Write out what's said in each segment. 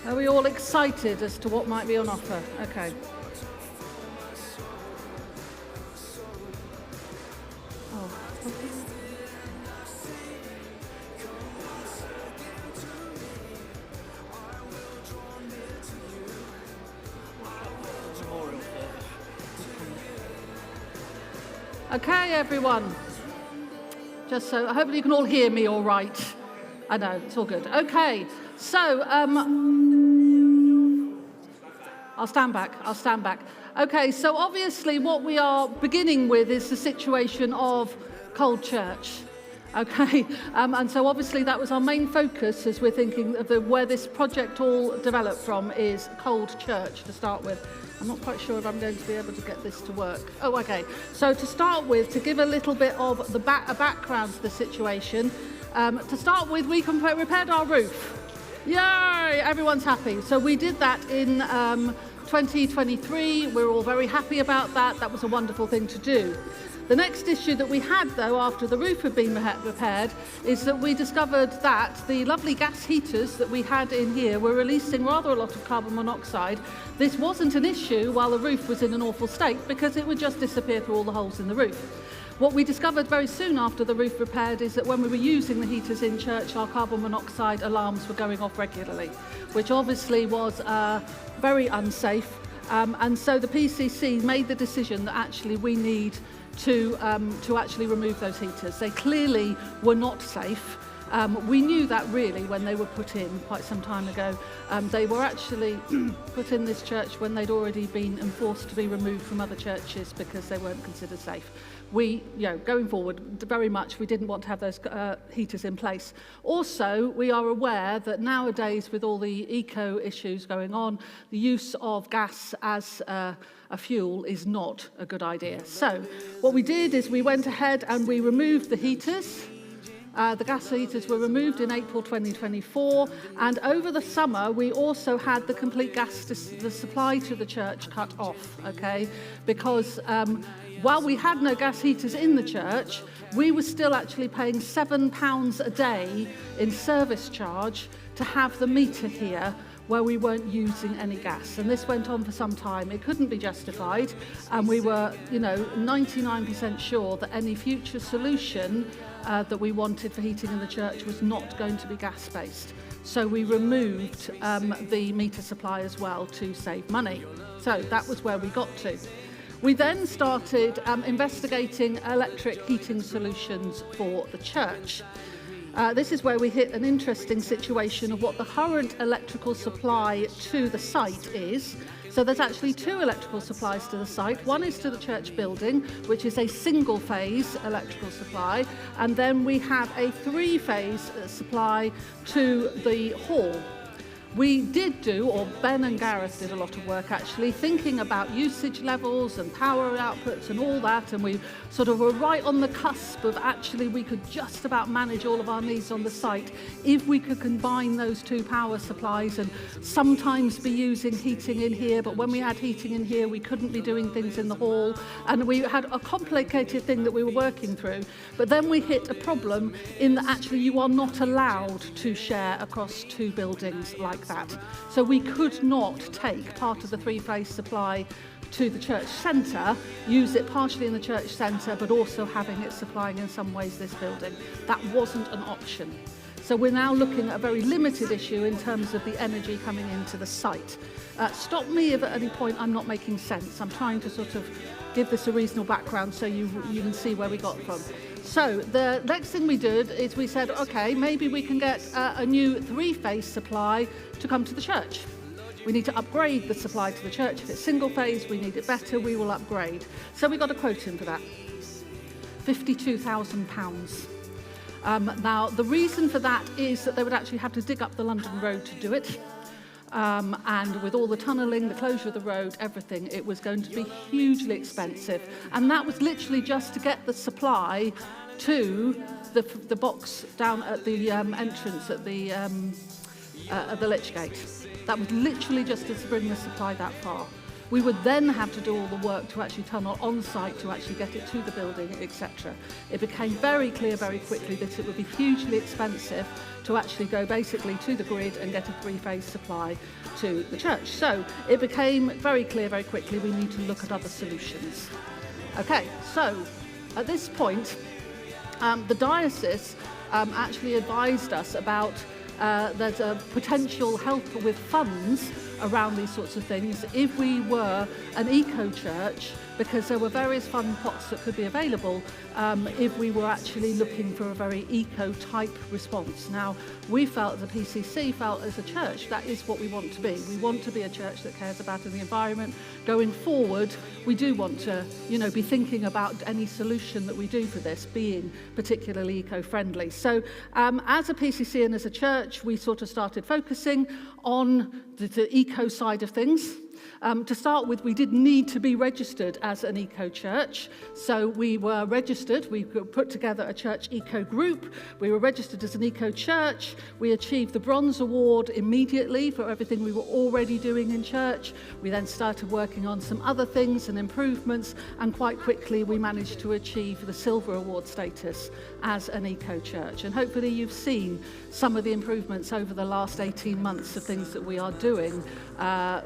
Are we all excited as to what might be on offer? Okay. Oh, okay. Okay, everyone. Just so, hopefully you can all hear me all right. I know, it's all good. Okay, so, I'll stand back. Okay, so obviously what we are beginning with is the situation of Cold Church. Okay, and so obviously that was our main focus as we're thinking of where this project all developed from is Cold Church to start with. I'm not quite sure if I'm going to be able to get this to work. Oh, okay. So to start with, to give a little bit of a background to the situation, to start with, we repaired our roof. Yay! Everyone's happy. So we did that in 2023. We're all very happy about that. That was a wonderful thing to do. The next issue that we had, though, after the roof had been repaired, is that we discovered that the lovely gas heaters that we had in here were releasing rather a lot of carbon monoxide. This wasn't an issue while the roof was in an awful state because it would just disappear through all the holes in the roof. What we discovered very soon after the roof repaired is that when we were using the heaters in church, our carbon monoxide alarms were going off regularly, which obviously was very unsafe. And so the PCC made the decision that actually we need to actually remove those heaters. They clearly were not safe. We knew that really when they were put in quite some time ago. They were actually put in this church when they'd already been enforced to be removed from other churches because they weren't considered safe. We, going forward, very much, we didn't want to have those heaters in place. Also, we are aware that nowadays, with all the eco issues going on, the use of gas as a fuel is not a good idea. So, what we did is we went ahead and we removed the heaters. The gas heaters were removed in April 2024, and over the summer we also had the complete gas the supply to the church cut off, okay? Because while we had no gas heaters in the church, we were still actually paying £7 a day in service charge to have the meter here where we weren't using any gas. And this went on for some time. It couldn't be justified, and we were, 99% sure that any future solution that we wanted for heating in the church was not going to be gas-based. So we removed the meter supply as well to save money. So that was where we got to. We then started investigating electric heating solutions for the church. This is where we hit an interesting situation of what the current electrical supply to the site is. So there's actually two electrical supplies to the site. One is to the church building, which is a single-phase electrical supply, and then we have a three-phase supply to the hall. We did do, or Ben and Gareth did a lot of work actually, thinking about usage levels and power outputs and all that, and we sort of were right on the cusp of actually we could just about manage all of our needs on the site if we could combine those two power supplies and sometimes be using heating in here, but when we had heating in here we couldn't be doing things in the hall, and we had a complicated thing that we were working through. But then we hit a problem in that actually you are not allowed to share across two buildings like that. So we could not take part of the three-phase supply to the church centre, use it partially in the church centre, but also having it supplying in some ways this building. That wasn't an option. So we're now looking at a very limited issue in terms of the energy coming into the site. Stop me if at any point I'm not making sense. I'm trying to sort of give this a reasonable background so you can see where we got from. So the next thing we did is we said, okay, maybe we can get a new three-phase supply to come to the church. We need to upgrade the supply to the church. If it's single phase, we need it better, we will upgrade. So we got a quote in for that, £52,000. Now, the reason for that is that they would actually have to dig up the London Road to do it. And with all the tunnelling, the closure of the road, everything, it was going to be hugely expensive. And that was literally just to get the supply to the box down at the entrance at the Lich Gate. That was literally just to bring the supply that far. We would then have to do all the work to actually tunnel on site to actually get it to the building, etc. It became very clear very quickly that it would be hugely expensive to actually go basically to the grid and get a three-phase supply to the church. So it became very clear very quickly we need to look at other solutions. Okay, so at this point, the diocese actually advised us about there's a potential help with funds around these sorts of things if we were an eco-church, because there were various fund pots that could be available if we were actually looking for a very eco-type response. Now, we felt, the PCC felt as a church, that is what we want to be. We want to be a church that cares about the environment. Going forward, we do want to, be thinking about any solution that we do for this being particularly eco-friendly. So as a PCC and as a church, we sort of started focusing on the eco side of things. To start with, we did need to be registered as an eco-church. So we were registered, we put together a church eco group, we were registered as an eco-church, we achieved the Bronze Award immediately for everything we were already doing in church. We then started working on some other things and improvements, and quite quickly we managed to achieve the Silver Award status as an eco-church. And hopefully you've seen some of the improvements over the last 18 months of things that we are doing.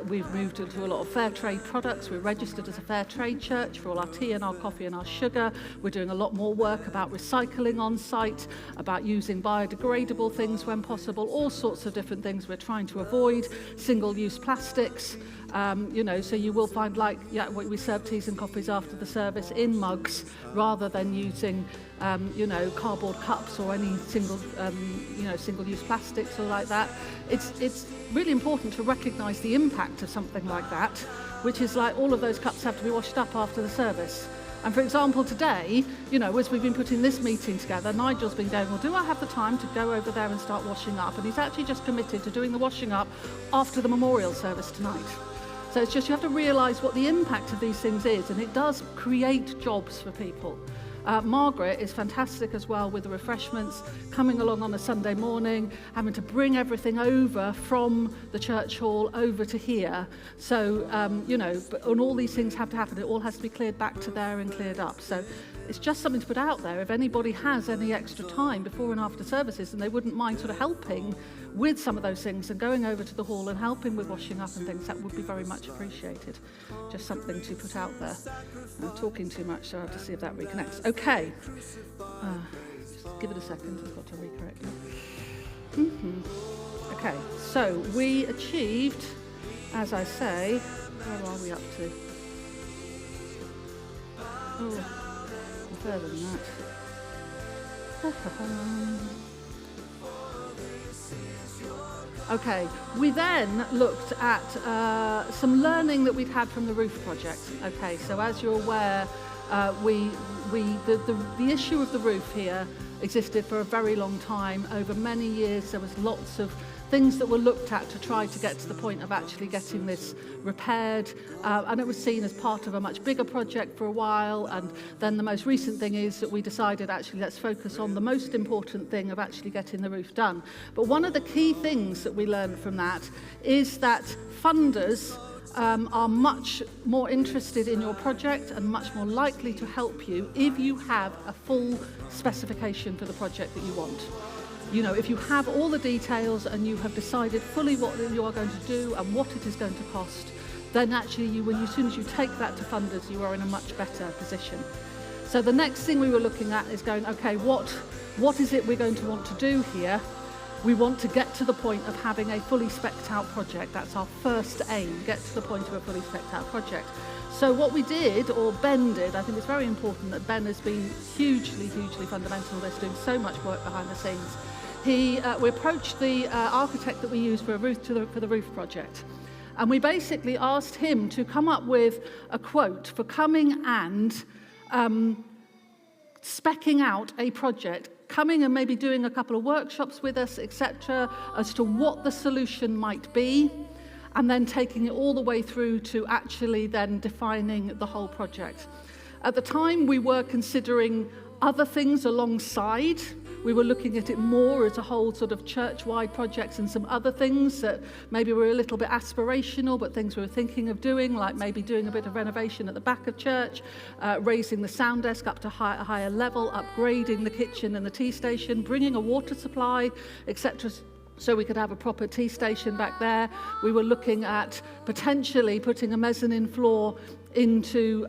We've moved into a lot of fair trade products. We're registered as a fair trade church for all our tea and our coffee and our sugar. We're doing a lot more work about recycling on site, about using biodegradable things when possible, all sorts of different things. We're trying to avoid single-use plastics. So you will find we serve teas and coffees after the service in mugs rather than using cardboard cups or any single-use plastics or like that. It's really important to recognise the impact of something like that, which is like all of those cups have to be washed up after the service. And for example, today, as we've been putting this meeting together, Nigel's been going, well, do I have the time to go over there and start washing up? And he's actually just committed to doing the washing up after the memorial service tonight. So it's just, you have to realise what the impact of these things is, and it does create jobs for people. Margaret is fantastic as well with the refreshments, coming along on a Sunday morning, having to bring everything over from the church hall over to here. So, and all these things have to happen. It all has to be cleared back to there and cleared up. So it's just something to put out there. If anybody has any extra time before and after services and they wouldn't mind sort of helping with some of those things and going over to the hall and helping with washing up and things, that would be very much appreciated. Just something to put out there. I'm talking too much, so I have to see if that reconnects. Okay. Just give it a second. I've got to recorrect it. Okay, so we achieved, as I say, where are we up to? Oh, further than that. Okay, we then looked at some learning that we'd had from the roof project. Okay, so as you're aware, the issue of the roof here existed for a very long time. Over many years, there was lots of things that were looked at to try to get to the point of actually getting this repaired, and it was seen as part of a much bigger project for a while. And then the most recent thing is that we decided actually let's focus on the most important thing of actually getting the roof done. But one of the key things that we learned from that is that funders are much more interested in your project and much more likely to help you if you have a full specification for the project that you want. If you have all the details and you have decided fully what you are going to do and what it is going to cost, then actually as soon as you take that to funders, you are in a much better position. So the next thing we were looking at is going, okay, what is it we're going to want to do here? We want to get to the point of having a fully spec'd out project. That's our first aim, get to the point of a fully spec'd out project. So what we did, or Ben did, I think it's very important that Ben has been hugely, hugely fundamental in this, doing so much work behind the scenes. We approached the architect that we used for the roof project, and we basically asked him to come up with a quote for coming and speccing out a project, coming and maybe doing a couple of workshops with us, etc., as to what the solution might be, and then taking it all the way through to actually then defining the whole project. At the time, we were considering other things alongside We were looking at it more as a whole sort of church-wide projects and some other things that maybe were a little bit aspirational, but things we were thinking of doing, like maybe doing a bit of renovation at the back of church, raising the sound desk up to a higher level, upgrading the kitchen and the tea station, bringing a water supply, etc., so we could have a proper tea station back there. We were looking at potentially putting a mezzanine floor into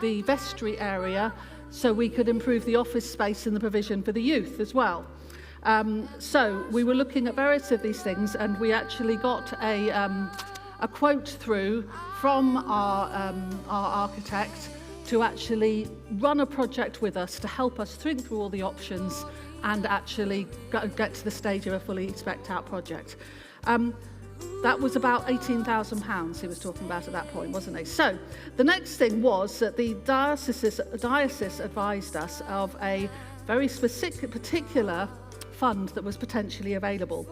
the vestry area so we could improve the office space and the provision for the youth as well. So we were looking at various of these things, and we actually got a quote through from our architect to actually run a project with us to help us think through all the options and actually get to the stage of a fully spec'd out project. That was about £18,000 he was talking about at that point, wasn't he? So the next thing was that the diocese advised us of a very specific, particular fund that was potentially available,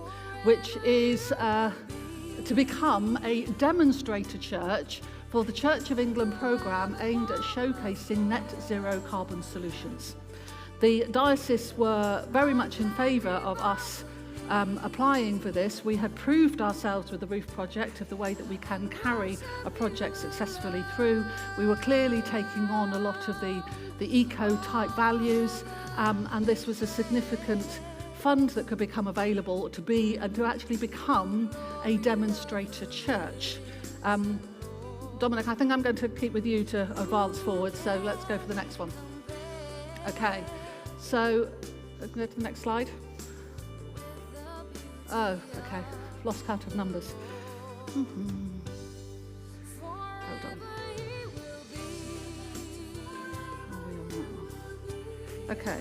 which is to become a demonstrator church for the Church of England programme aimed at showcasing net zero carbon solutions. The diocese were very much in favour of us applying for this. We had proved ourselves with the roof project of the way that we can carry a project successfully through. We were clearly taking on a lot of the eco-type values, and this was a significant fund that could become available to actually become a demonstrator church. Dominic, I think I'm going to keep with you to advance forward, so let's go for the next one. Okay, so let's go to the next slide. Oh, okay, lost count of numbers. Hold on. Are we on that one? Okay.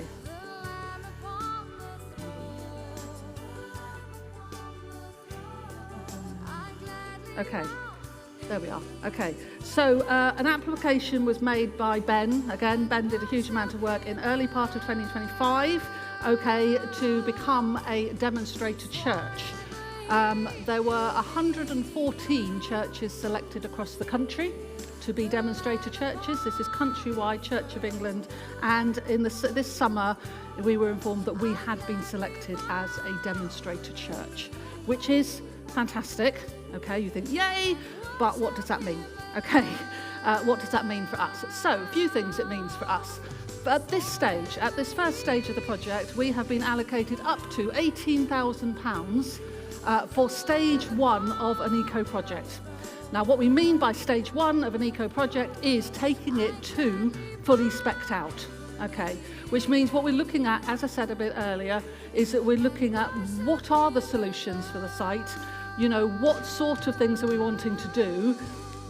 Okay, there we are. Okay, so an application was made by Ben. Again, Ben did a huge amount of work in early part of 2025, okay, to become a demonstrator church. There were 114 churches selected across the country to be demonstrator churches. This is countrywide, Church of England, and in this summer we were informed that we had been selected as a demonstrator church, which is fantastic. Okay, you think, yay, but what does that mean? Okay, what does that mean for us? So, a few things it means for us. But at this stage, at this first stage of the project, we have been allocated up to £18,000 for stage one of an eco project. Now, what we mean by stage one of an eco project is taking it to fully spec'd out. Okay, which means what we're looking at, as I said a bit earlier, is that we're looking at what are the solutions for the site. You know, what sort of things are we wanting to do?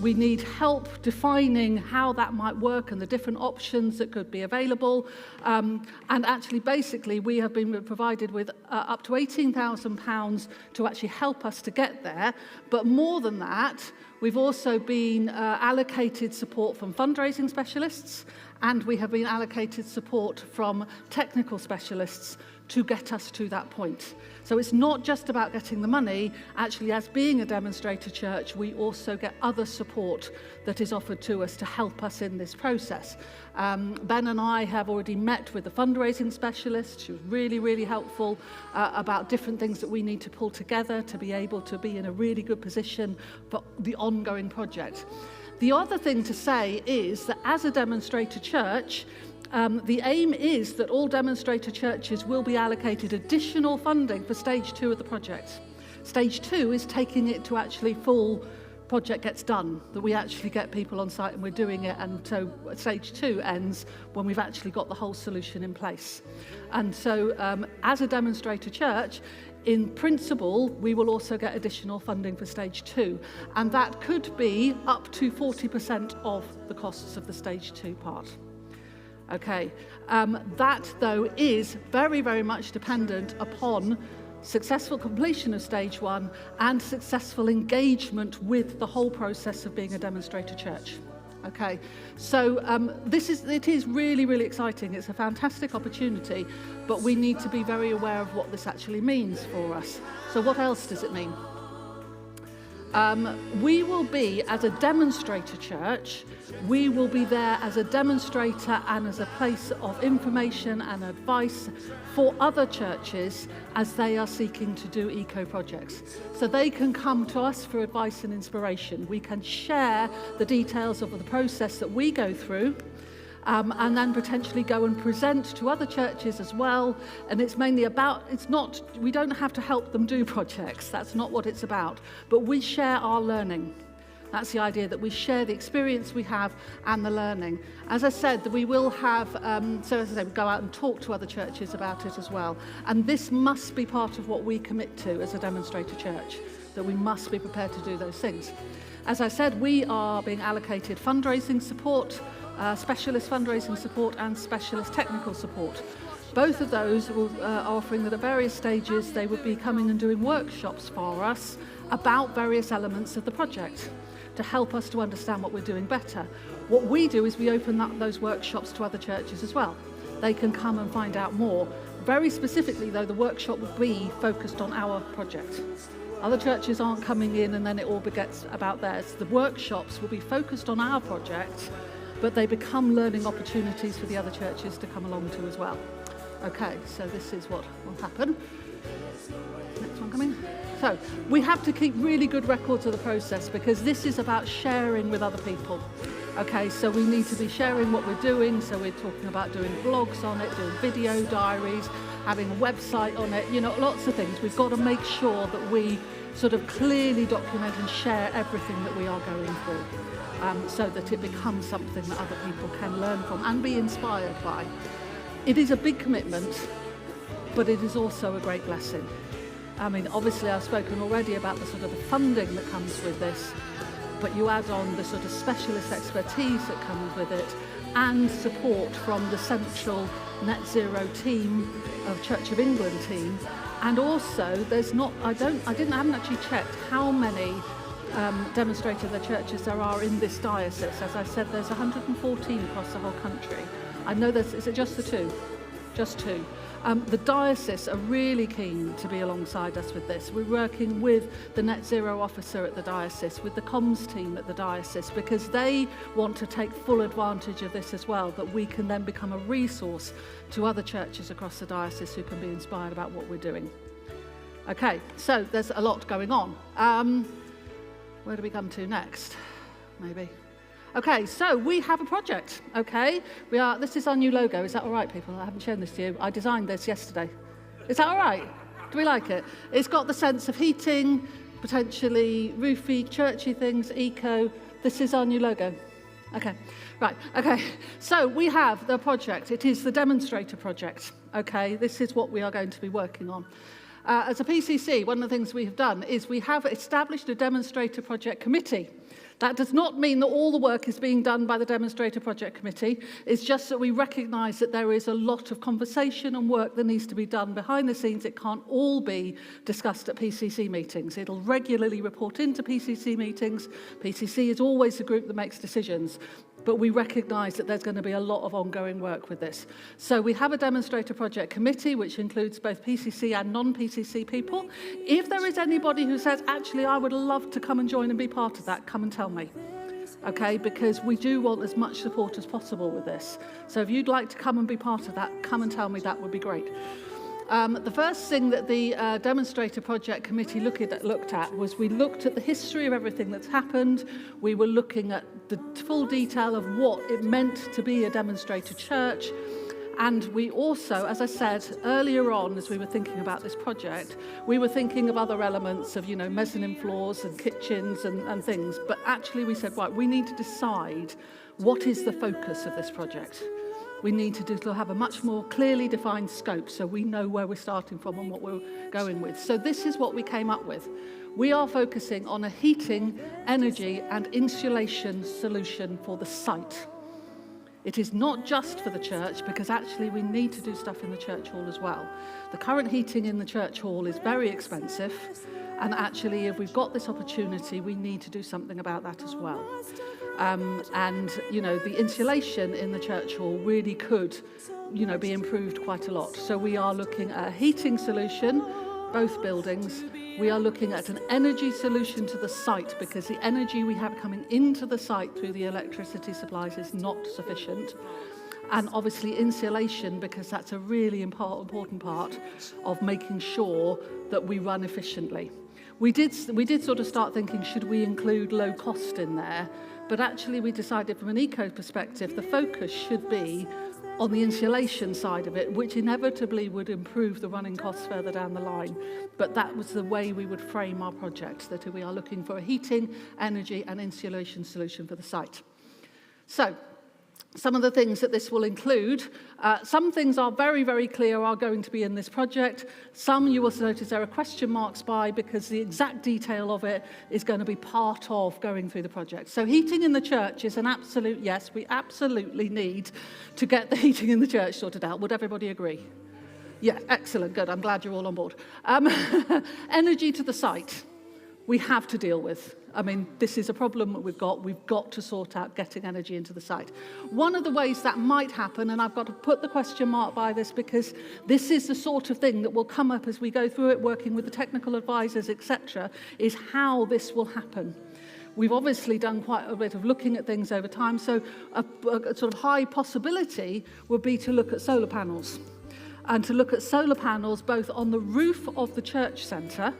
We need help defining how that might work and the different options that could be available. And actually, basically, we have been provided with up to £18,000 to actually help us to get there. But more than that, we've also been allocated support from fundraising specialists, and we have been allocated support from technical specialists to get us to that point. So it's not just about getting the money. Actually, as being a demonstrator church, we also get other support that is offered to us to help us in this process. Ben and I have already met with the fundraising specialist. She was really, really helpful about different things that we need to pull together to be able to be in a really good position for the ongoing project. The other thing to say is that as a demonstrator church, the aim is that all demonstrator churches will be allocated additional funding for stage two of the project. Stage two is taking it to actually full project gets done, that we actually get people on site and we're doing it, and so stage two ends when we've actually got the whole solution in place. And so as a demonstrator church, in principle, we will also get additional funding for stage two, and that could be up to 40% of the costs of the stage two part. Okay, that though is very, very much dependent upon successful completion of stage one and successful engagement with the whole process of being a demonstrator church. Okay, so it is really, really exciting. It's a fantastic opportunity, but we need to be very aware of what this actually means for us. So what else does it mean? We will be, as a demonstrator church, we will be there as a demonstrator and as a place of information and advice for other churches as they are seeking to do eco projects. So they can come to us for advice and inspiration. We can share the details of the process that we go through, and then potentially go and present to other churches as well. And it's mainly about, we don't have to help them do projects. That's not what it's about. But we share our learning. That's the idea, that we share the experience we have and the learning. As I said, we will have, so as I said, we go out and talk to other churches about it as well. And this must be part of what we commit to as a demonstrator church, that we must be prepared to do those things. As I said, we are being allocated fundraising support, specialist fundraising support and specialist technical support. Both of those are offering that at various stages they would be coming and doing workshops for us about various elements of the project to help us to understand what we're doing better. What we do is we open up those workshops to other churches as well. They can come and find out more. Very specifically though, the workshop will be focused on our project. Other churches aren't coming in and then it all gets about theirs. The workshops will be focused on our project, but they become learning opportunities for the other churches to come along to as well. Okay, so this is what will happen. Next one coming. So we have to keep really good records of the process because this is about sharing with other people. Okay, so we need to be sharing what we're doing. So we're talking about doing blogs on it, doing video diaries, having a website on it, lots of things. We've got to make sure that we sort of clearly document and share everything that we are going through. So that it becomes something that other people can learn from and be inspired by. It is a big commitment, but it is also a great blessing. I mean, obviously I've spoken already about the sort of the funding that comes with this, but you add on the sort of specialist expertise that comes with it and support from the central net zero team of Church of England team. And also there's not, I haven't actually checked how many demonstrator the churches there are in this diocese. As I said, there's 114 across the whole country. I know is it just the two? Just two. The diocese are really keen to be alongside us with this. We're working with the net zero officer at the diocese, with the comms team at the diocese, because they want to take full advantage of this as well, that we can then become a resource to other churches across the diocese who can be inspired about what we're doing. Okay, so there's a lot going on. Where do we come to next? Maybe. Okay, so we have a project, okay? This is our new logo. Is that all right, people? I haven't shown this to you. I designed this yesterday. Is that all right? Do we like it? It's got the sense of heating, potentially roofy, churchy things, eco. This is our new logo. Okay, right, okay. So we have the project. It is the demonstrator project, okay? This is what we are going to be working on. As a PCC, one of the things we have done is we have established a demonstrator project committee. That does not mean that all the work is being done by the Demonstrator Project Committee. It's just that we recognise that there is a lot of conversation and work that needs to be done behind the scenes. It can't all be discussed at PCC meetings. It'll regularly report into PCC meetings. PCC is always the group that makes decisions. But we recognise that there's going to be a lot of ongoing work with this. So we have a Demonstrator Project Committee, which includes both PCC and non-PCC people. If there is anybody who says, actually, I would love to come and join and be part of that, come and tell me. Okay, because we do want as much support as possible with this. So if you'd like to come and be part of that, come and tell me, that would be great. The first thing that the Demonstrator Project Committee looked at was we looked at the history of everything that's happened. We were looking at the full detail of what it meant to be a demonstrator church. And we also, as I said earlier on, as we were thinking about this project, we were thinking of other elements of, mezzanine floors and kitchens and things. But actually we said, right, we need to decide what is the focus of this project. We need to have a much more clearly defined scope so we know where we're starting from and what we're going with. So this is what we came up with. We are focusing on a heating, energy and insulation solution for the site. It is not just for the church, because actually we need to do stuff in the church hall as well. The current heating in the church hall is very expensive, and actually if we've got this opportunity, we need to do something about that as well. The insulation in the church hall really could, be improved quite a lot. So we are looking at a heating solution, both buildings, We are looking at an energy solution to the site because the energy we have coming into the site through the electricity supplies is not sufficient. And obviously insulation, because that's a really important part of making sure that we run efficiently. We did sort of start thinking, should we include low cost in there? But actually we decided from an eco perspective, the focus should be on the insulation side of it, which inevitably would improve the running costs further down the line. But that was the way we would frame our project, that we are looking for a heating, energy and insulation solution for the site. So, some of the things that this will include, some things are very, very clear are going to be in this project. Some you will notice there are question marks by because the exact detail of it is going to be part of going through the project. So heating in the church is an absolute yes. We absolutely need to get the heating in the church sorted out. Would everybody agree? Yeah, excellent, good. I'm glad you're all on board. Energy to the site. We have to deal with. I mean, this is a problem that we've got to sort out getting energy into the site. One of the ways that might happen, and I've got to put the question mark by this because this is the sort of thing that will come up as we go through it, working with the technical advisors, etc., is how this will happen. We've obviously done quite a bit of looking at things over time, so a sort of high possibility would be to look at solar panels, and to look at solar panels both on the roof of the church centre,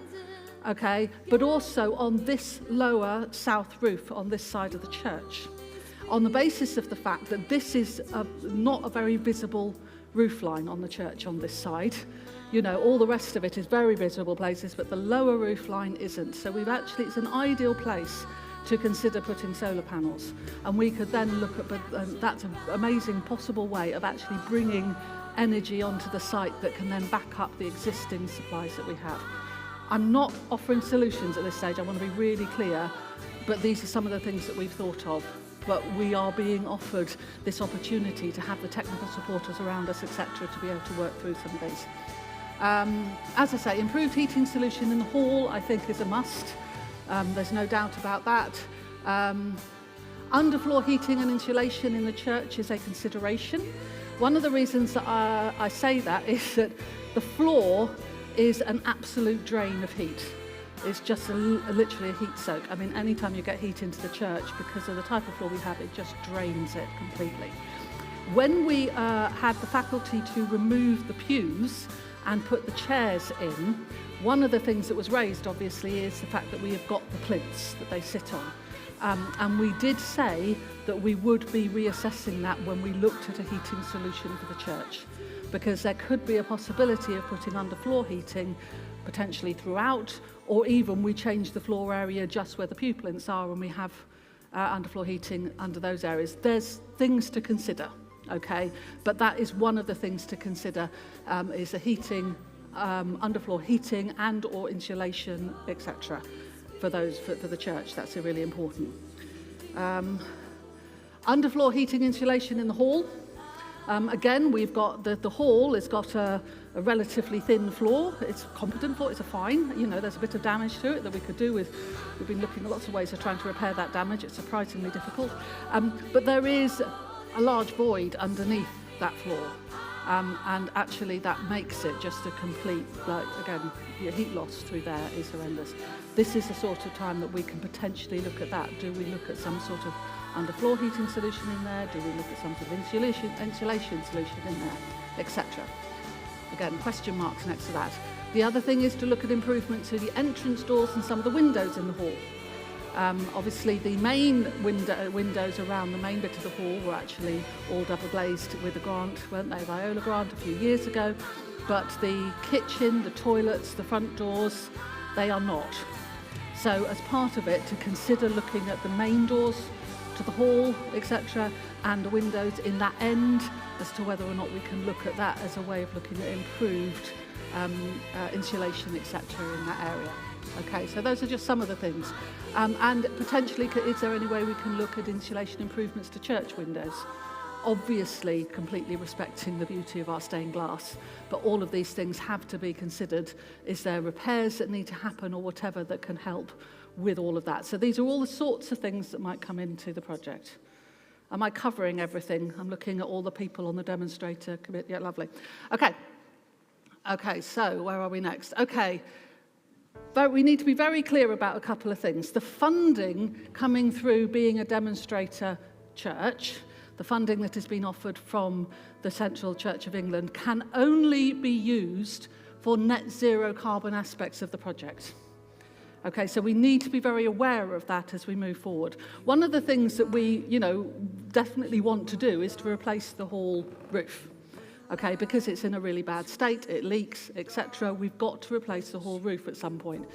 okay, but also on this lower south roof on this side of the church, on the basis of the fact that this is not a very visible roof line on the church on this side. You know, all the rest of it is very visible places, but the lower roof line isn't. So it's an ideal place to consider putting solar panels. And we could then look at, that's an amazing possible way of actually bringing energy onto the site that can then back up the existing supplies that we have. I'm not offering solutions at this stage, I want to be really clear, but these are some of the things that we've thought of. But we are being offered this opportunity to have the technical supporters around us, etc., to be able to work through some of these. As I say, improved heating solution in the hall, I think, is a must. There's no doubt about that. Underfloor heating and insulation in the church is a consideration. One of the reasons that I say that is that the floor is an absolute drain of heat. It's just literally a heat soak. I mean, anytime you get heat into the church, because of the type of floor we have, it just drains it completely. When we had the faculty to remove the pews and put the chairs in, one of the things that was raised, obviously, is the fact that we have got the plinths that they sit on. And we did say that we would be reassessing that when we looked at a heating solution for the church, because there could be a possibility of putting underfloor heating potentially throughout, or even we change the floor area just where the pew plinths are and we have underfloor heating under those areas. There's things to consider, okay? But that is one of the things to consider, is the heating, underfloor heating and or insulation, etc. for the church. That's really important. Underfloor heating insulation in the hall. Again, we've got the hall has got a relatively thin floor. It's a competent floor, it's a fine. You know, there's a bit of damage to it that we could do with. We've been looking at lots of ways of trying to repair that damage. It's surprisingly difficult. But there is a large void underneath that floor. And actually that makes it just a complete, like, again, your heat loss through there is horrendous. This is the sort of time that we can potentially look at that. Do we look at some sort of underfloor heating solution in there? Do we look at some sort of insulation solution in there, etc.? Again, question marks next to that. The other thing is to look at improvements to the entrance doors and some of the windows in the hall. Obviously, the main windows around the main bit of the hall were actually all double glazed with a grant, weren't they, Viola grant a few years ago. But the kitchen, the toilets, the front doors, they are not. So as part of it, to consider looking at the main doors to the hall, etc., and the windows in that end, as to whether or not we can look at that as a way of looking at improved insulation, etc., in that area. Okay, so those are just some of the things. And potentially, is there any way we can look at insulation improvements to church windows? Obviously, completely respecting the beauty of our stained glass, but all of these things have to be considered. Is there repairs that need to happen or whatever that can help with all of that? So these are all the sorts of things that might come into the project. Am I covering everything? I'm looking at all the people on the demonstrator committee. Yeah, lovely. Okay, so where are we next? Okay. But we need to be very clear about a couple of things. The funding coming through being a demonstrator church, the funding that has been offered from the Central Church of England, can only be used for net zero carbon aspects of the project. Okay, so we need to be very aware of that as we move forward. One of the things that we, definitely want to do is to replace the hall roof. Okay, because it's in a really bad state, it leaks, etc. We've got to replace the hall roof at some point.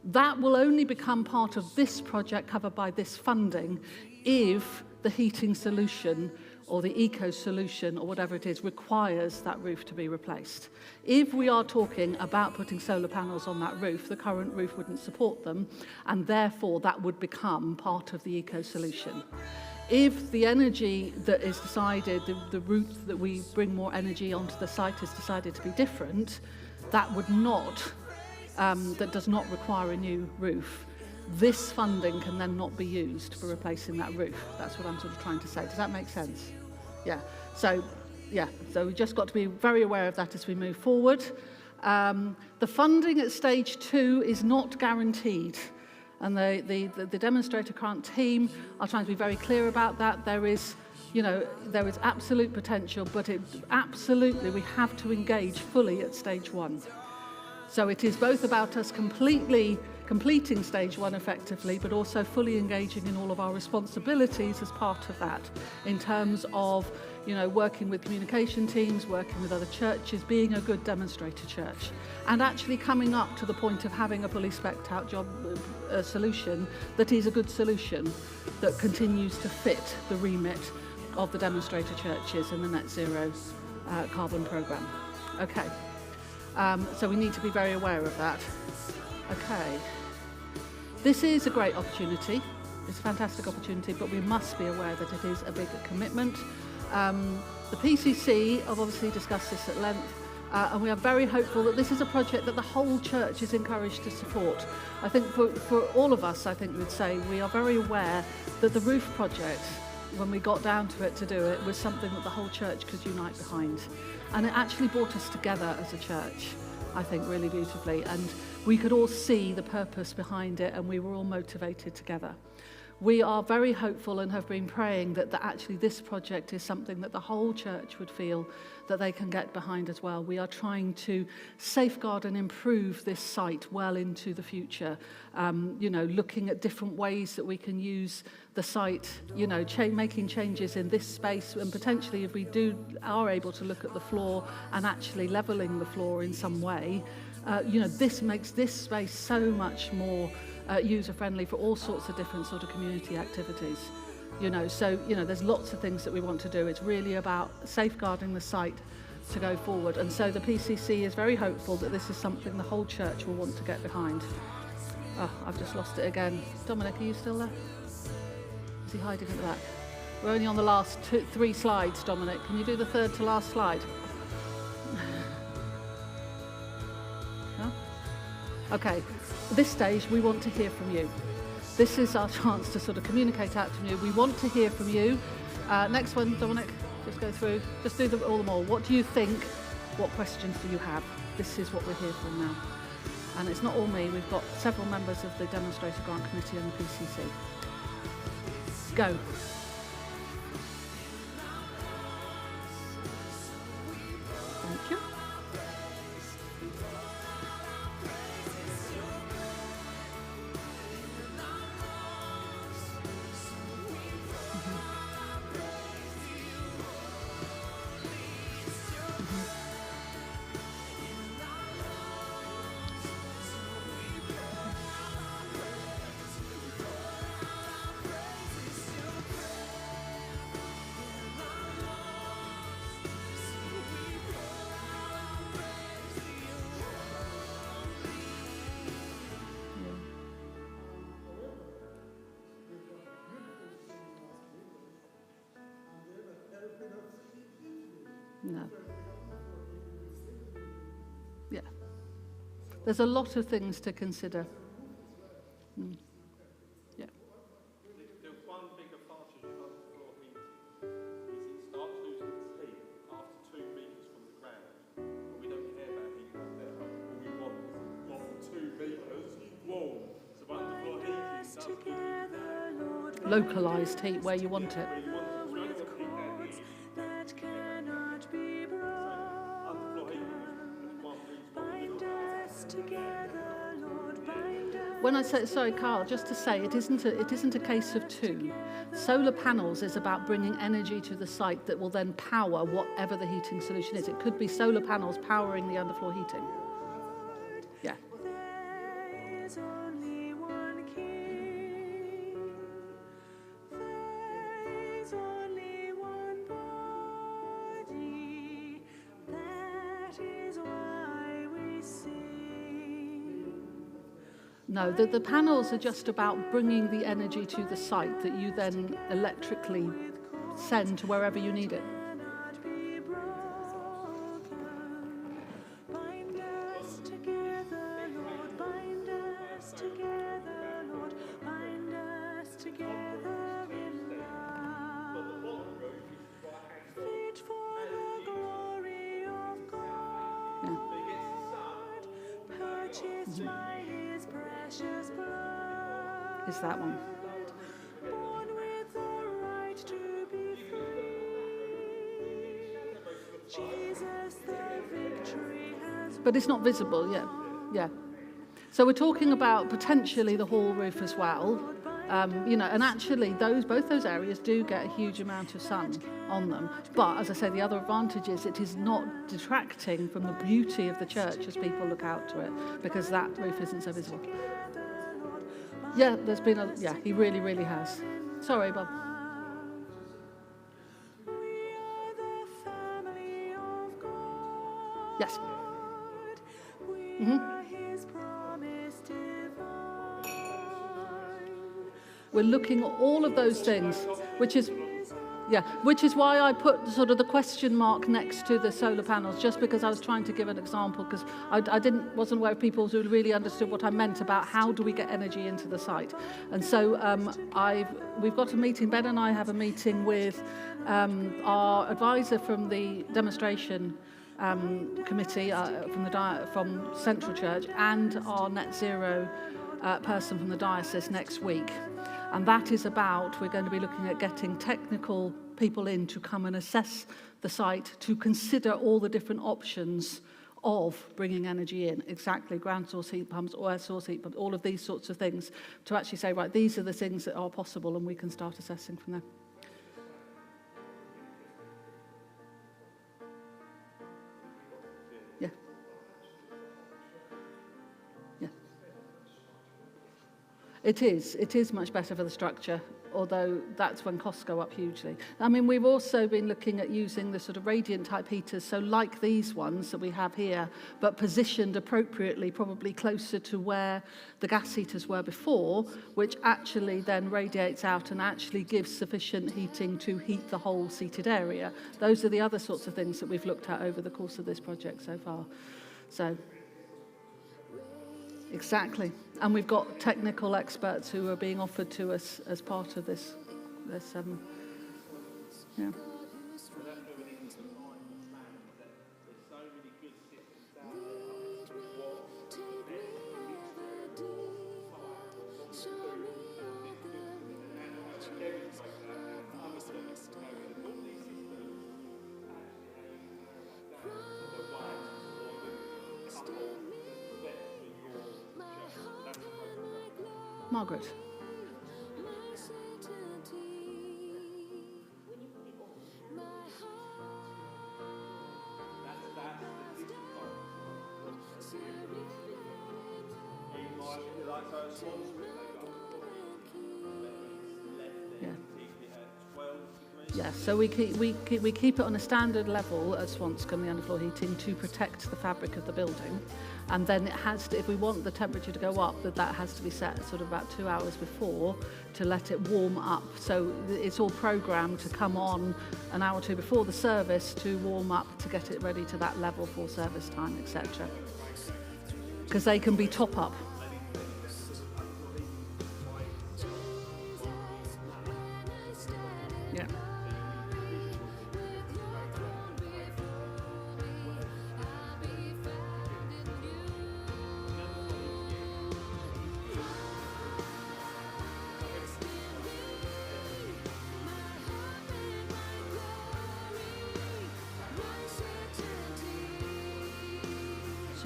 That will only become part of this project covered by this funding if the heating solution or the eco solution or whatever it is requires that roof to be replaced. If we are talking about putting solar panels on that roof, the current roof wouldn't support them, and therefore that would become part of the eco solution. If the energy that is decided, the route that we bring more energy onto the site is decided to be different, that would not, that does not require a new roof. This funding can then not be used for replacing that roof. That's what I'm sort of trying to say. Does that make sense? Yeah. So we've just got to be very aware of that as we move forward. The funding at stage 2 is not guaranteed. And the demonstrator grant team are trying to be very clear about that. There is absolute potential, but absolutely we have to engage fully at stage 1. So it is both about us completing stage 1 effectively, but also fully engaging in all of our responsibilities as part of that, in terms of working with communication teams, working with other churches, being a good demonstrator church, and actually coming up to the point of having a fully spec'd out job solution that is a good solution that continues to fit the remit of the demonstrator churches in the net zero carbon programme. Okay, so we need to be very aware of that. Okay, this is a great opportunity. It's a fantastic opportunity, but we must be aware that it is a big commitment. The PCC have obviously discussed this at length, and we are very hopeful that this is a project that the whole church is encouraged to support. I think for all of us, I think we'd say we are very aware that the roof project, when we got down to it to do it, was something that the whole church could unite behind. And it actually brought us together as a church, I think, really beautifully. And we could all see the purpose behind it, and we were all motivated together. We are very hopeful and have been praying that actually this project is something that the whole church would feel that they can get behind as well. We are trying to safeguard and improve this site well into the future, looking at different ways that we can use the site, making changes in this space, and potentially if we are able to look at the floor and actually levelling the floor in some way, this makes this space so much more user-friendly for all sorts of different sort of community activities. There's lots of things that we want to do. It's really about safeguarding the site to go forward. And so the PCC is very hopeful that this is something the whole church will want to get behind. Oh, I've just lost it again. Dominic, are you still there? Is he hiding at the back? We're only on the last 3 slides, Dominic. Can you do the third to last slide? No? Okay. At this stage, we want to hear from you. This is our chance to sort of communicate out to you. We want to hear from you. Next one, Dominic, just go through. Just do all them all. What do you think? What questions do you have? This is what we're here for now. And it's not all me. We've got several members of the Demonstrator Grant Committee and the PCC. Go. Thank you. No. Yeah. There's a lot of things to consider. Yeah. The one big advantage of floor heating is it starts losing its heat after 2 metres from the ground. But we don't care about heating up there. All we want is from 2 metres localized heat where you want it. When I say, sorry, Carl, just to say, it isn't a case of two. Solar panels is about bringing energy to the site that will then power whatever the heating solution is. It could be solar panels powering the underfloor heating. Yeah. No, the panels are just about bringing the energy to the site that you then electrically send to wherever you need it. Is that one. But it's not visible, yeah. So we're talking about potentially the hall roof as well. And actually both those areas do get a huge amount of sun on them. But as I say, the other advantage is it is not detracting from the beauty of the church as people look out to it, because that roof isn't so visible. Yeah, he really, really has. Sorry, Bob. Yes. We're looking at all of those things, which is why I put sort of the question mark next to the solar panels, just because I was trying to give an example, because I wasn't aware of people who really understood what I meant about how do we get energy into the site. And so we've got a meeting, Ben and I have a meeting with our advisor from the demonstration committee from Central Church and our net zero person from the diocese next week. And that is about, we're going to be looking at getting technical people in to come and assess the site, to consider all the different options of bringing energy in. Exactly, ground source heat pumps, or air source heat pumps, all of these sorts of things, to actually say, right, these are the things that are possible, and we can start assessing from there. Yeah. It is much better for the structure, although that's when costs go up hugely. I mean, we've also been looking at using the sort of radiant type heaters, so like these ones that we have here, but positioned appropriately, probably closer to where the gas heaters were before, which actually then radiates out and actually gives sufficient heating to heat the whole seated area. Those are the other sorts of things that we've looked at over the course of this project so far. So, exactly. And we've got technical experts who are being offered to us as part of this yeah. Margaret. Yeah, so we keep it on a standard level at Swanscombe, the underfloor heating, to protect the fabric of the building. And then it has to, if we want the temperature to go up, that has to be set sort of about 2 hours before to let it warm up. So it's all programmed to come on an hour or two before the service to warm up to get it ready to that level for service time, etc. Because they can be top up. Yeah.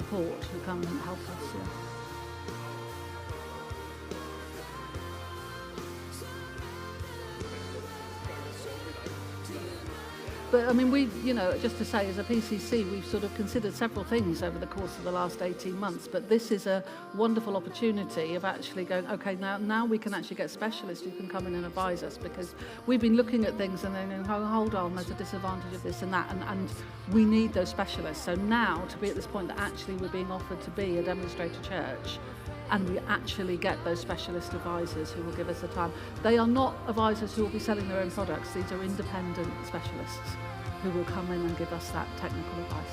support who come and help us. Yeah. But I mean, just to say, as a PCC, we've sort of considered several things over the course of the last 18 months, but this is a wonderful opportunity of actually going, okay, now we can actually get specialists who can come in and advise us, because we've been looking at things and then, oh, hold on, there's a disadvantage of this and that, and we need those specialists. So now, to be at this point that actually we're being offered to be a demonstrator church, and we actually get those specialist advisors who will give us the time. They are not advisors who will be selling their own products. These are independent specialists who will come in and give us that technical advice.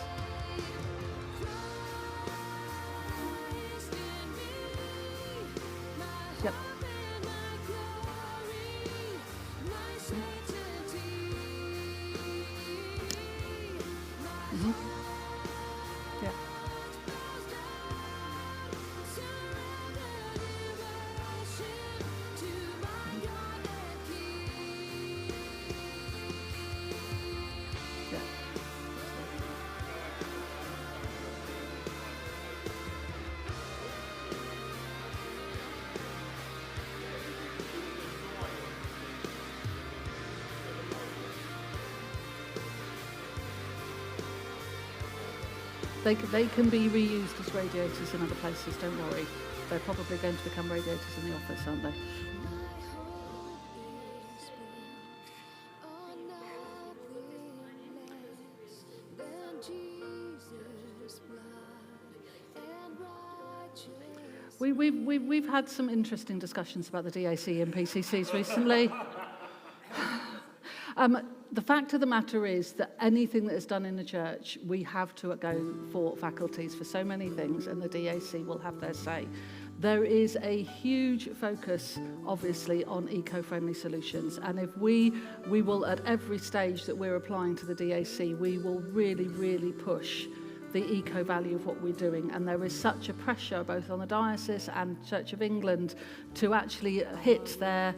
Yep. Mm-hmm. Yeah. They can be reused as radiators in other places, don't worry. They're probably going to become radiators in the office, aren't they? We've had some interesting discussions about the DAC and PCCs recently. The fact of the matter is that anything that is done in the church, we have to go for faculties for so many things, and the DAC will have their say. There is a huge focus, obviously, on eco-friendly solutions, and if we will, at every stage that we're applying to the DAC, we will really, really push the eco value of what we're doing, and there is such a pressure both on the diocese and Church of England to actually hit their,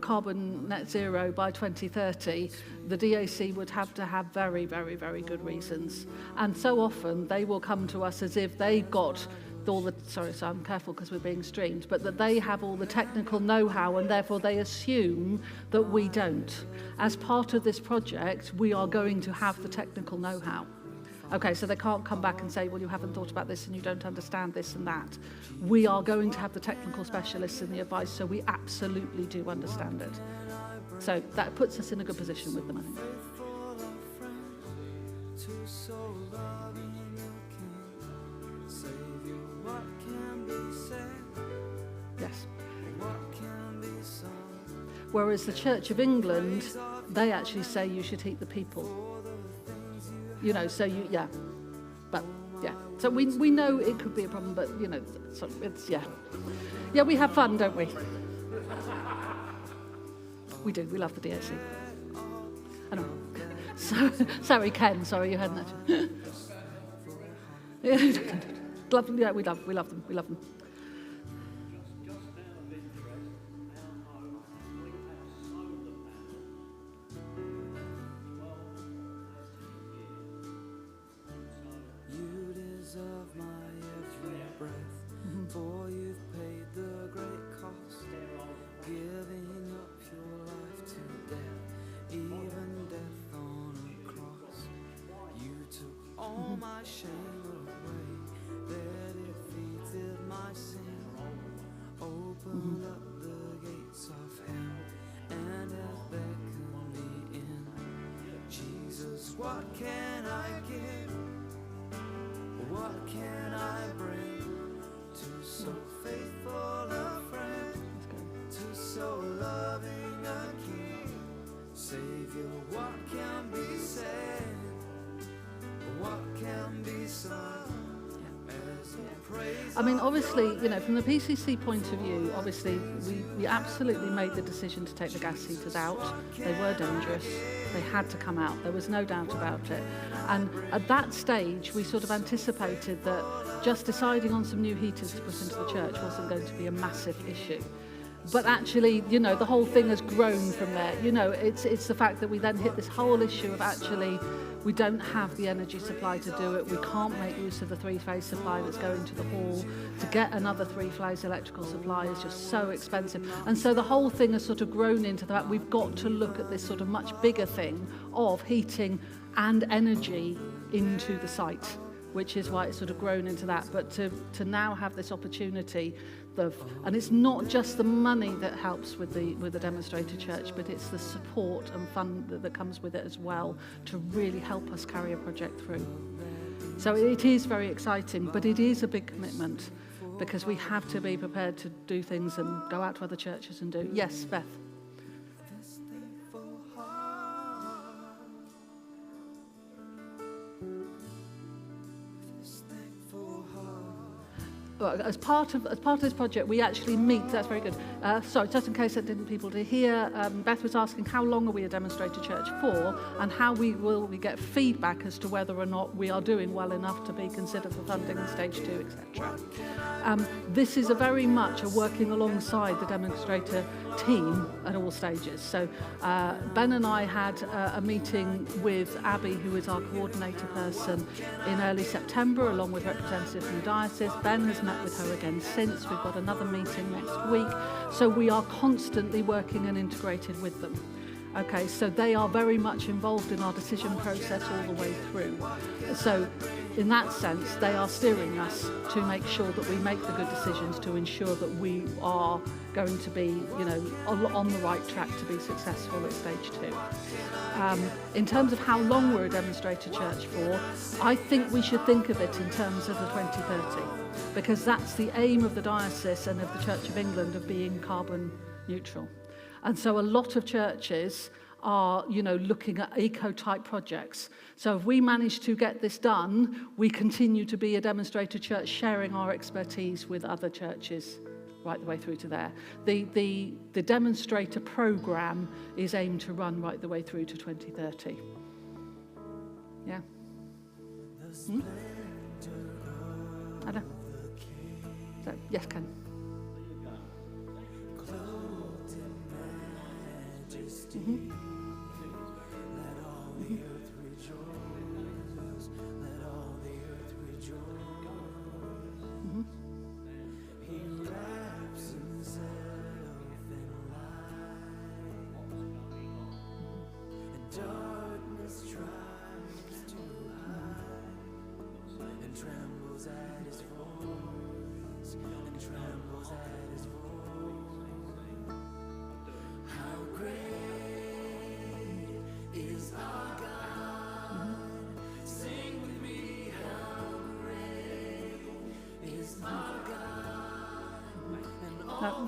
carbon net zero by 2030. The DAC would have to have very, very, very good reasons, and so often they will come to us as if they've got all the, so I'm careful because we're being streamed, but that they have all the technical know-how, and therefore they assume that we don't. As part of this project, we are going to have the technical know-how. Okay, so they can't come back and say, well, you haven't thought about this and you don't understand this and that. We are going to have the technical specialists and the advice, so we absolutely do understand it. So that puts us in a good position with them, I think. Yes. Whereas the Church of England, they actually say you should heat the people. So So we know it could be a problem, but, so it's, yeah. Yeah, we have fun, don't we? We do, we love the DAC. I know. Sorry, Ken, sorry you hadn't actually. Yeah, we love them. For you've paid the great cost, giving up your life to death, even death on a cross. You took all my shame away, there defeated my sin, opened up the gates of hell, and have beckoned me in. Jesus, what can I give? What can I bring? To so faithful a friend, to so loving a King, Savior, what can be said? What can be sung as a praise? I mean, obviously, from the PCC point of view, obviously, we absolutely made the decision to take the gas heaters out. They were dangerous. They had to come out. There was no doubt about it. And at that stage, we sort of anticipated that just deciding on some new heaters to put into the church wasn't going to be a massive issue. But actually, the whole thing has grown from there. It's the fact that we then hit this whole issue of actually, We don't have the energy supply to do it. We can't make use of the three-phase supply that's going to the hall. To get another three-phase electrical supply is just so expensive. And so the whole thing has sort of grown into that. We've got to look at this sort of much bigger thing of heating and energy into the site, which is why it's sort of grown into that. But to now have this opportunity and it's not just the money that helps with the demonstrator church, but it's the support and fund that comes with it as well to really help us carry a project through. So it is very exciting, but it is a big commitment because we have to be prepared to do things and go out to other churches and do. Yes, Beth. As part of this project, we actually meet. That's very good. Sorry, just in case people didn't hear, Beth was asking how long are we a demonstrator church for, and how will we get feedback as to whether or not we are doing well enough to be considered for funding in stage 2, etc. This is a very much a working alongside the demonstrator team at all stages. So Ben and I had a meeting with Abby, who is our coordinator person, in early September, along with representatives from the diocese. Ben has met with her again since. We've got another meeting next week. So we are constantly working and integrated with them. Okay, so they are very much involved in our decision process all the way through. So in that sense, they are steering us to make sure that we make the good decisions to ensure that we are going to be, on the right track to be successful at stage 2. In terms of how long we're a demonstrator church for, I think we should think of it in terms of the 2030, because that's the aim of the diocese and of the Church of England of being carbon neutral. And so a lot of churches are, looking at eco-type projects. So if we manage to get this done, we continue to be a demonstrator church, sharing our expertise with other churches right the way through to there. The demonstrator program is aimed to run right the way through to 2030. Yeah. Anna? So, yes, Ken. Mm-hmm.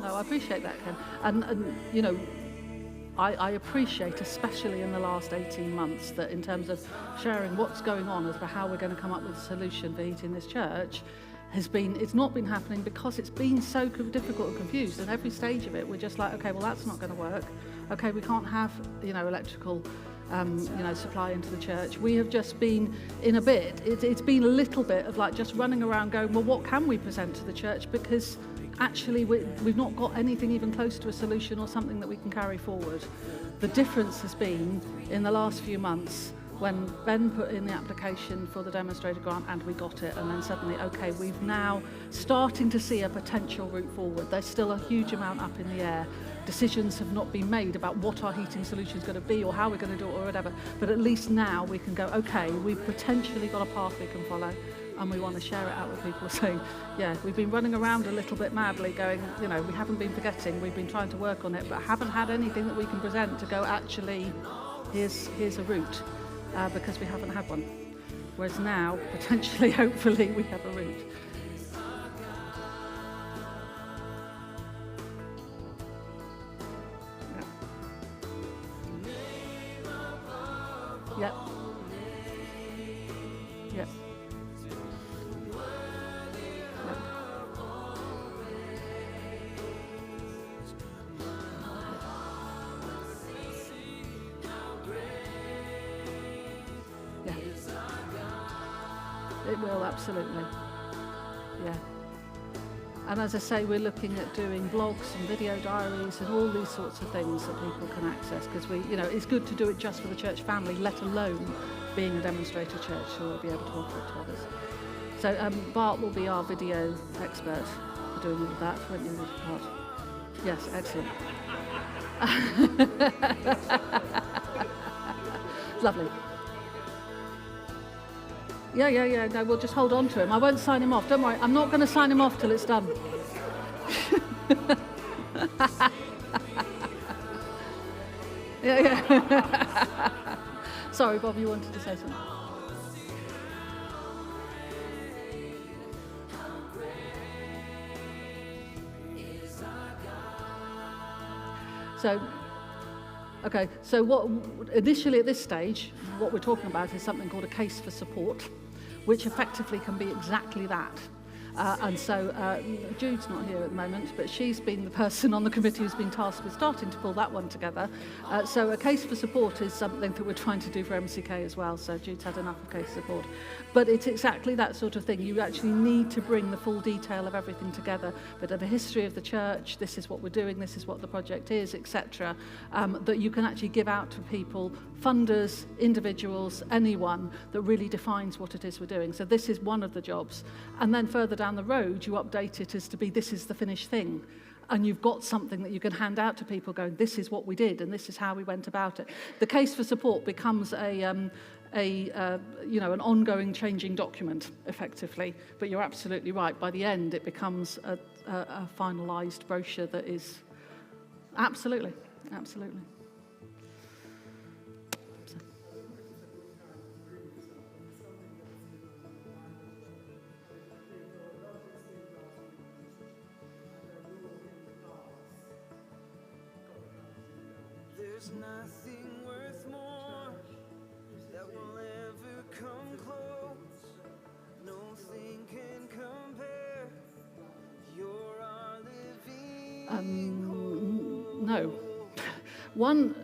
No, I appreciate that, Ken. And I appreciate, especially in the last 18 months, that in terms of sharing what's going on as for how we're going to come up with a solution for heating this church, it's not been happening because it's been so difficult and confused. And every stage of it, we're just like, okay, well, that's not going to work. Okay, we can't have, electrical supply into the church. We have just been in a bit, it's been a little bit of like just running around going, well, what can we present to the church? Because actually we've not got anything even close to a solution or something that we can carry forward. The difference has been in the last few months when Ben put in the application for the demonstrator grant and we got it, and then suddenly, okay, we've now starting to see a potential route forward. There's still a huge amount up in the air. Decisions have not been made about what our heating solution is going to be or how we're going to do it or whatever, but at least now we can go, okay, we've potentially got a path we can follow, and we want to share it out with people. So yeah, we've been running around a little bit madly going, we haven't been forgetting, we've been trying to work on it, but haven't had anything that we can present to go, actually, here's a route, because we haven't had one. Whereas now, potentially, hopefully, we have a route. Yep. Yep. It will, absolutely. Yeah. And as I say, we're looking at doing blogs and video diaries and all these sorts of things that people can access, because it's good to do it just for the church family, let alone being a demonstrator church, so we'll be able to offer it to others. So Bart will be our video expert for doing all of that, won't you, Bart? Yes, excellent. Lovely. Yeah. No, we'll just hold on to him. I won't sign him off. Don't worry. I'm not going to sign him off till it's done. Yeah. Sorry, Bob, you wanted to say something. So what initially at this stage, what we're talking about is something called a case for support, which effectively can be exactly that. And so Jude's not here at the moment, but she's been the person on the committee who's been tasked with starting to pull that one together. So a case for support is something that we're trying to do for MCK as well, so Jude's had enough of case support. But it's exactly that sort of thing. You actually need to bring the full detail of everything together, but of the history of the church, this is what we're doing, this is what the project is, etc., that you can actually give out to people, funders, individuals, anyone, that really defines what it is we're doing. So this is one of the jobs. And then further down the road, you update it as to be, this is the finished thing. And you've got something that you can hand out to people going, this is what we did and this is how we went about it. The case for support becomes an ongoing changing document, effectively. But you're absolutely right. By the end, it becomes a finalised brochure that is absolutely. There's nothing worth more that will ever come close. Nothing can compare. You're our living No. One,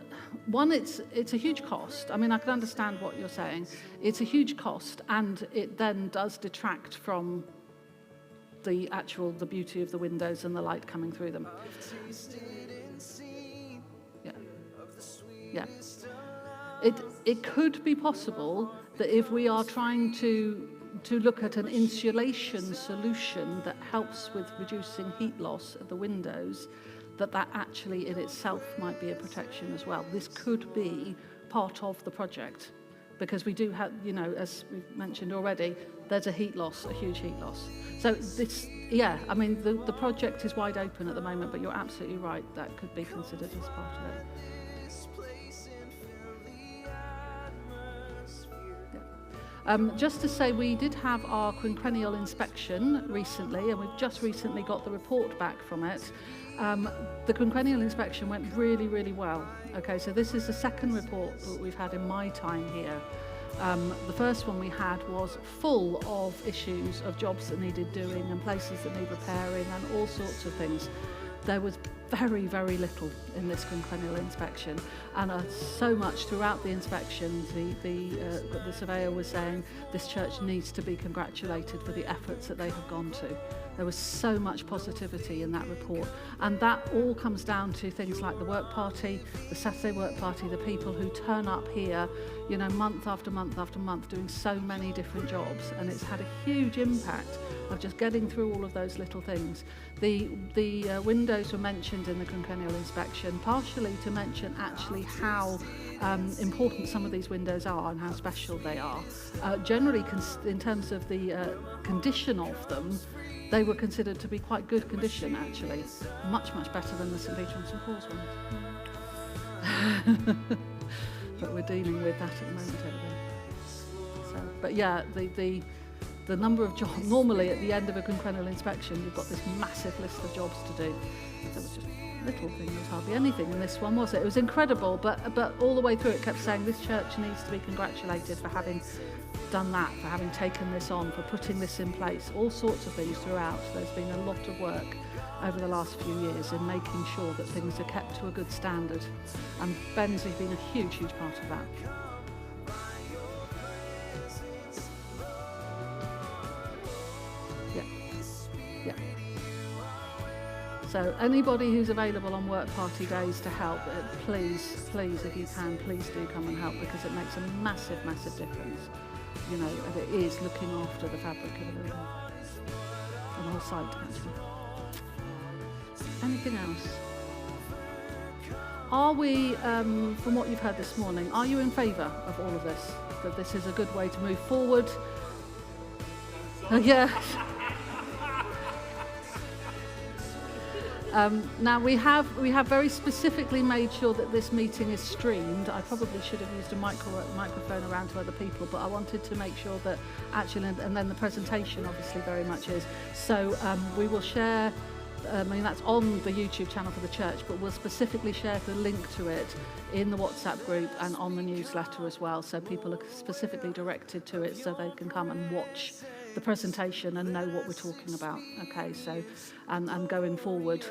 it's a huge cost. I mean, I can understand what you're saying. It's a huge cost, and it then does detract from the beauty of the windows and the light coming through them. Yeah. It could be possible that if we are trying to look at an insulation solution that helps with reducing heat loss of the windows, that actually in itself might be a protection as well. This could be part of the project, because we do have, as we've mentioned already, there's a heat loss, a huge heat loss. So the project is wide open at the moment, but you're absolutely right, that could be considered as part of it. Just to say, we did have our quinquennial inspection recently, and we've just recently got the report back from it. The quinquennial inspection went really, really well. Okay, so this is the second report that we've had in my time here. The first one we had was full of issues of jobs that needed doing and places that need repairing and all sorts of things. There was very, very little in this quinquennial inspection, and so much throughout the inspection. The surveyor was saying this church needs to be congratulated for the efforts that they have gone to. There was so much positivity in that report, and that all comes down to things like the work party, the Saturday work party, the people who turn up here, month after month after month, doing so many different jobs, and it's had a huge impact of just getting through all of those little things. The windows were mentioned in the quinquennial inspection, partially to mention actually how important some of these windows are and how special they are. Generally, in terms of the condition of them, they were considered to be quite good condition, actually. Much, much better than the St. Peter and St. Paul's ones. But we're dealing with that at the moment, but yeah, the number of jobs, normally at the end of a quinquennial inspection, you've got this massive list of jobs to do. There was just little thing, there was hardly anything in this one, was it? It was incredible, but all the way through it kept saying this church needs to be congratulated for having done that, for having taken this on, for putting this in place, all sorts of things throughout. There's been a lot of work over the last few years in making sure that things are kept to a good standard, and Ben's been a huge, huge part of that. So anybody who's available on work party days to help, please, if you can, please do come and help, because it makes a massive, massive difference. You know, and it is looking after the fabric of the building. And the whole site, actually. Anything else? Are we, from what you've heard this morning, are you in favour of all of this? That this is a good way to move forward? Yeah. Now we have very specifically made sure that this meeting is streamed. I probably should have used a microphone around to other people, but I wanted to make sure that actually, and then the presentation obviously very much is. So we will share, I mean that's on the YouTube channel for the church, but we'll specifically share the link to it in the WhatsApp group and on the newsletter as well, so people are specifically directed to it so they can come and watch the presentation and know what we're talking about. Okay, so and going forward,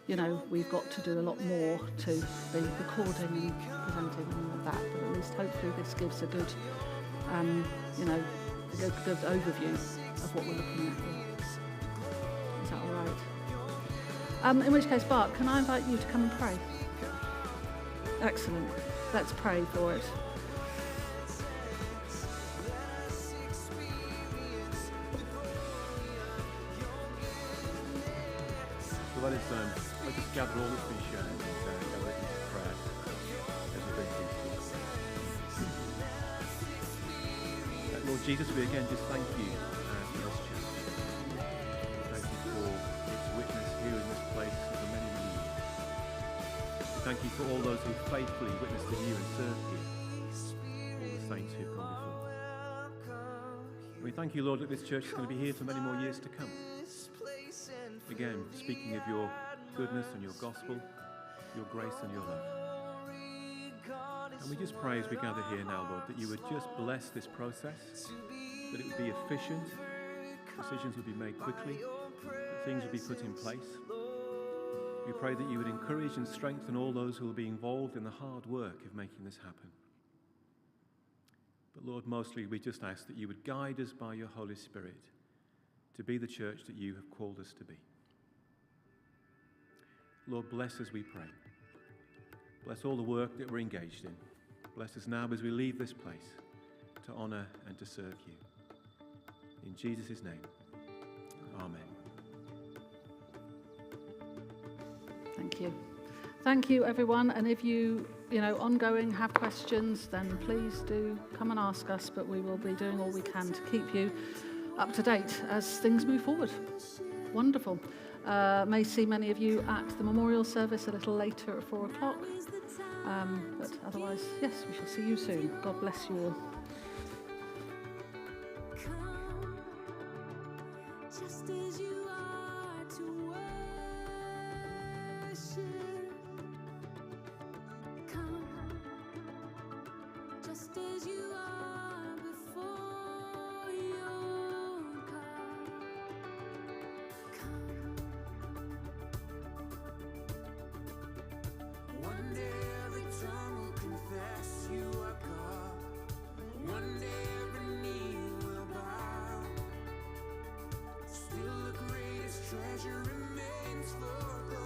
you know, we've got to do a lot more to be recording and presenting and all of that, but at least hopefully this gives a good you know, a good overview of what we're looking at here. Is that all right? In which case, Bart, can I invite you to come and pray? Excellent. Let's pray for it. Let us gather all that's been shared and go into prayer as we bring things to us. Lord Jesus, we again just thank you for this church. Thank you for its witness here in this place for many, many years. We thank you for all those who faithfully witnessed to you and served you, all the saints who've gone before. We thank you, Lord, that this church is going to be here for many more years to come. Again, speaking of your goodness and your gospel, your grace and your love. And we just pray as we gather here now, Lord, that you would just bless this process, that it would be efficient, decisions would be made quickly, that things would be put in place. We pray that you would encourage and strengthen all those who will be involved in the hard work of making this happen. But Lord, mostly we just ask that you would guide us by your Holy Spirit to be the church that you have called us to be. Lord, bless us, we pray. Bless all the work that we're engaged in. Bless us now as we leave this place to honour and to serve you. In Jesus' name, amen. Thank you. Thank you, everyone. And if you ongoing have questions, then please do come and ask us, but we will be doing all we can to keep you up to date as things move forward. Wonderful. May see many of you at the memorial service a little later at 4 o'clock. But otherwise, yes, we shall see you soon. God bless you all. Just as you are to worship. Come, just as you are before your God. Come. One day every tongue will confess you are God. One day every knee will bow. Still the greatest treasure remains for God.